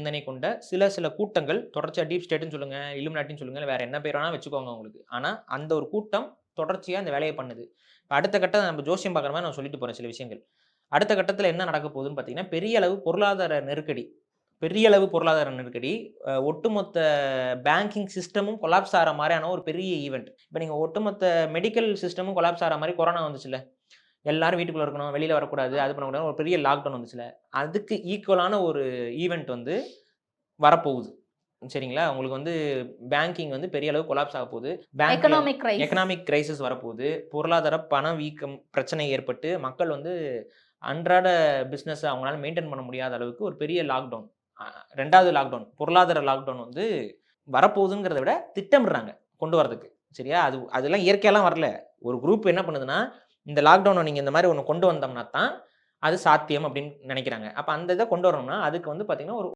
சிந்தனை கொண்ட சில கூட்டங்கள் தொடர்ச்சியா டீப் ஸ்டேட்ன்னு சொல்லுங்க, இல்லுமினாட்டின்னு சொல்லுங்க, இல்ல வேற என்ன பேர் வேணா வச்சுக்கோங்க உங்களுக்கு. ஆனா, அந்த ஒரு கூட்டம் தொடர்ச்சியா இந்த வேலைய பண்ணுது. இப்ப அடுத்த கட்டம் நம்ம ஜோசியம் பார்க்குற மாரி நான் சொல்லிட்டு போறேன் சில விஷயங்கள். அடுத்த கட்டத்துல என்ன நடக்க போகுதுன்னு பார்த்தீங்கன்னா, பெரிய அளவு பொருளாதார நெருக்கடி, ஒட்டுமொத்த பேங்கிங் சிஸ்டமும் கொலாப்ஸ் ஆற மாரியான ஒரு பெரிய ஈவென்ட். இப்ப நீங்க ஒட்டுமொத்த மெடிக்கல் சிஸ்டமும் கொலாப்ஸ் ஆற மாரி கொரோனா வந்துச்சுல்ல. எல்லாரும் வீட்டுக்குள்ள இருக்கணும், வெளியில வரக்கூடாது, அது பண்ணக்கூடாதுன்னு ஒரு பெரிய லாக்டவுன் வந்துச்சுல்ல. அதுக்கு ஈக்குவலான ஒரு ஈவென்ட் வந்து வரப்போகுது. சரிங்களா? உங்களுக்கு வந்து பேங்கிங் வந்து பெரிய அளவு கொலாப்ஸ் ஆகப்போகுது. பேங்க்ல எக்கனாமிக் கிரைசிஸ். எக்கனாமிக் கிரைசிஸ் வரப்போகுது. பொருளாதார பணவீக்கம் பிரச்சனை ஏற்பட்டு, மக்கள் வந்து அன்றாட பிசினஸ அவங்களால மெயின்டெயின் பண்ண முடியாத அளவுக்கு ஒரு பெரிய லாக்டவுன். 2வது லாக்டவுன், பொருளாதார லாக்டவுன் வந்து வரப்போகுதுங்கிறத விட திட்டமிடுறாங்க கொண்டு வரதுக்கு. சரியா? அதெல்லாம் இயற்கையாலாம் வரல. ஒரு குரூப் என்ன பண்ணுதுன்னா, இந்த லாக்டவுன நீங்க இந்த மாரி ஒண்ணு கொண்டு வந்தோம்னா தான், அது சாத்தியம் அப்படின்னு நெனைக்கிறாங்க. அப்ப அந்த இத கொண்டு வரணும்னா, அதுக்கு வந்து பார்த்தீங்கன்னா, ஒரு